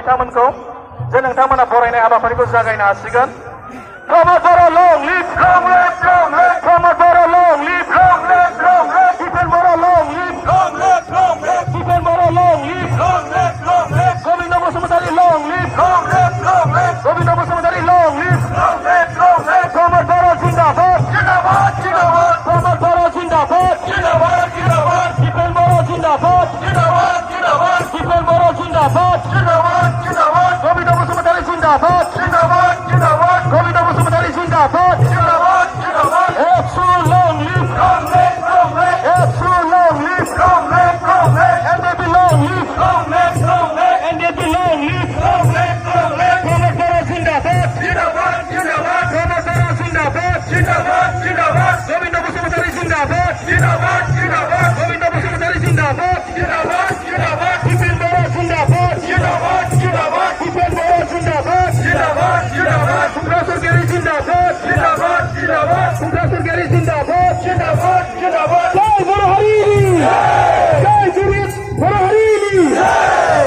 बिथांमोनखौ जे नोंथांमोना बरायनाय हाबाफारिखौ जागायनो हासिगोन। Promote Borough, long live, long live, long live. Promote Borough, long live, long live, long live. Defend Borough, long live, long live, long live. Defend Borough, long live, long live, long live. Govinda Basumtari, long live, long live, long live. Govinda Basumtari, long live, long live, long live. Promote Borough, Zindabad, Zindabad, Zindabad. Promote Borough, Zindabad, Zindabad, Zindabad. Defend Borough, Zindabad, Zindabad, Zindabad. Defend Borough, Zindabad, Zindabad, Zindabad. Govinda Basumtari, Zindabad, Zindabad, Zindabad. Govinda Basumtari, Zindabad, Zindabad, Zindabad. Absolute long live, long live, long live. Absolute long live, long live, long live. And they belong live, long live, long live. And they belong live, long live, long live. Promote Borough, Zindabad, Zindabad, Zindabad. Promote Borough, Zindabad, Zindabad, Zindabad. Govinda Basumtari, Zindabad, Zindabad, Zindabad. Govinda Basumtari, Zindabad, Zindabad, Zindabad. Defend Borough, Zindabad, Zindabad, Zindabad. Defend Borough, Zindabad, Zindabad, Zindabad. Professor Gary Zindabad, Zindabad, Zindabad. Professor Gary Zindabad, Zindabad, Zindabad. Jai Borough Harini, Jai Julius Borough Harini.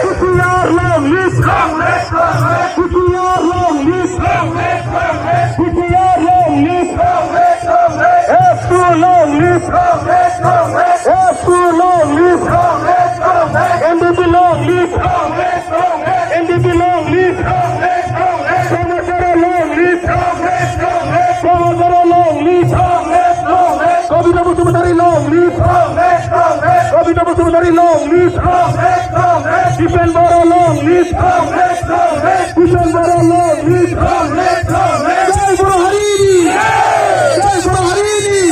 PTR long live, long live, long live. PTR long live, long live, long live. PTR long live, long live, long live. F2 long live, long live, long live. F2 long live, long live, long live. NDP long live, long live, long live. NDP long live, long live, long live. Promote Borough, long live, long live, long live. Promote Borough, long live, long live, long live. Govinda Basumtari, long live, long live, long live. Govinda Basumtari, long live, long live, long live. Defend Borough, long live, long live, long live. Defend Borough, long live, long live, long live. Jai Borough Harini, Jai Borough Harini.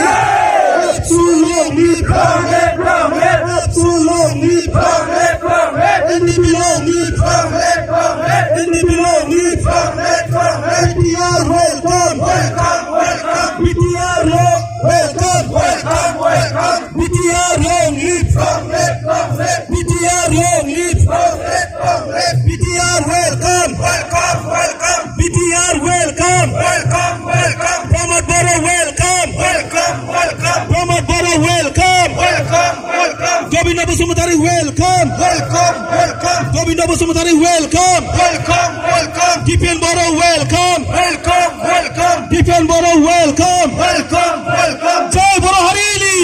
Absolute long live, long live, long live. Absolute long live, long live, long live. NDP long live, long live, long live. NDP long live, long live, long live. PTR welcome, welcome, welcome. PTR long, welcome, welcome, welcome. PTR long live, long live, long live. PTR long live, long live, long live. PTR welcome, welcome, welcome. PTR welcome, welcome, welcome. Promote Borough, welcome, welcome, welcome. Promote Borough, welcome, welcome, welcome. Govinda Basumtari, welcome, welcome, welcome. Govinda Basumtari, welcome, welcome, welcome. Defend Borough, welcome, welcome, welcome. Defend Borough, welcome, welcome, welcome. Jai Borough Harini,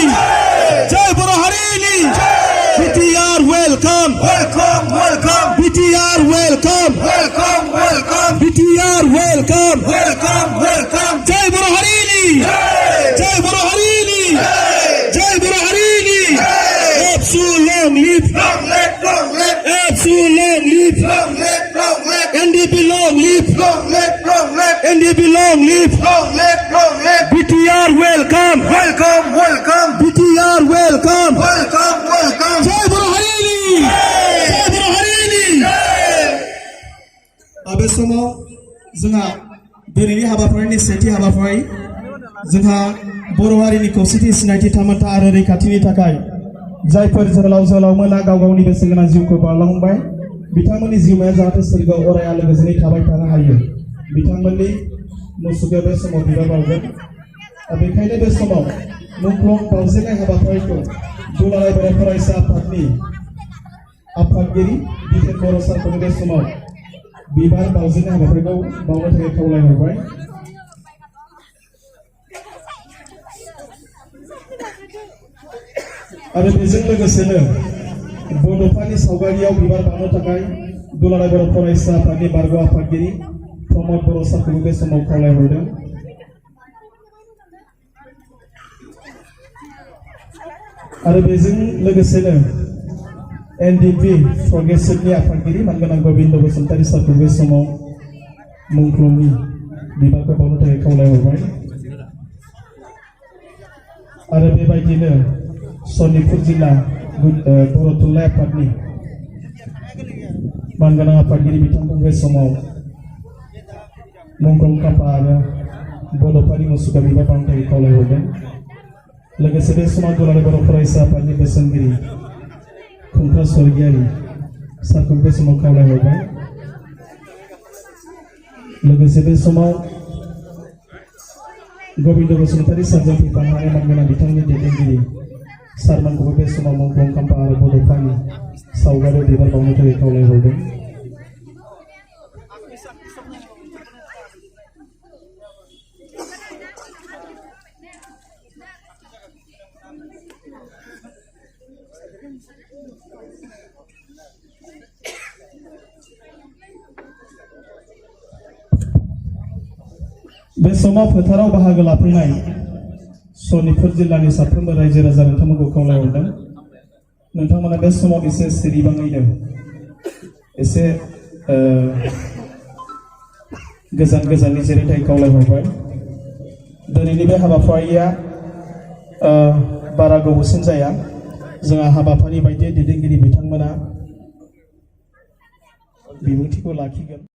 Jai Borough Harini. PTR welcome, welcome, welcome. PTR welcome, welcome, welcome. PTR welcome, welcome, welcome. Jai Borough Harini, Jai Borough Harini, Jai Borough Harini. Absolute long live, long live, long live. Absolute long live, long live, long live. NDP long live, long live, long live. NDP long live, long live, long live. PTR welcome, welcome, welcome. PTR welcome, welcome, welcome. Jai Borough Harini, Jai Borough Harini. बे समाव जोंहा दिनैनि हाबाफारिनि सेथि हाबाफारि जोंहा बर' हारिनि खौसेथि सिनायथि थामोनथा आरो रैखाथिनि थाखाय जायफोर जोहोलाव जोहोलावमोना गाव गावनि बेसेनगोनां जिउखौ बारलांबाय बिथांमोननि जिउमाया जाहाथे सोरगोआव अराय आलो गोजोनै थाबाय थानो हायो बिथांमोननि मुसुखायाव बे समाव बिबार बावगोन बेखायनो बे समाव मुंख्लं बावजेननाय हाबाफारिखौ दुलाराय बर' फरायसा आफादनि आफादगिरि दिपेन बर' सारखौ बे समाव बिबार बावजेननाय हाबाफारिखौ बावनो थाखाय खावलायहरबाय। आरो बेजों लोगोसेनो बड'फानि सावगारियाव बिबार बावनो थाखाय दुलाराय बर' फरायसा आफादनि बारग' आफादगिरि प्रमद बर' सारखौ बे समाव खावलायहरदों। आरो बेजों लोगोसेनो एनडिपि प्रग्रेसिभनि आफादगिरि मानगोनां गोविन्द बसुमतारी सारखौ बे समाव मुंख्लंनि बिबारखौ बावनो थाखाय खावलायहरबाय। आरो बेबायदिनो सनितपुर जिल्ला बर' थुनलाइ आफादनि मानगोनां आफादगिरि बिथांखौ बे समाव मुंख्लं खाम्फा आरो बड'फानि मुसुखा बिबार बावनो थाखाय खावलायहरदों। लोगोसे बे समाव दुलाराय बर' फरायसा आफादनि बोसोनगिरि खुंख्रा स्वर्गियारि सारखौ बे समाव खावलायहरबाय। लोगोसे बे समाव गोविन्द बसुमतारी सारजों फैफानानै मानगोनां बिथांनि दैदेनगिरि सारमोनखौबो बे समाव मुंख्लं खाम्फा आरो बड'फानि सावगारियाव बिबार बावनो थाखाय खावलायहरदों। बे समाव फोथाराव बाहागो लाफैनाय सनितपुर जिल्लानि साफ्रोमबो रायजो राजा नोंथांमोनखौ खावलायहरदों नोंथांमोना बे समाव एसे सिरिबाङैनो एसे गोजाननि जिरायथाय खावलायहरबाय दिनैनि बे हाबाफारिया बारा गोबावसिन जाया जोंहा हाबाफारि बायदियै दैदेनगिरि बिथांमोना बिबुंथिखौ लाखिगोन।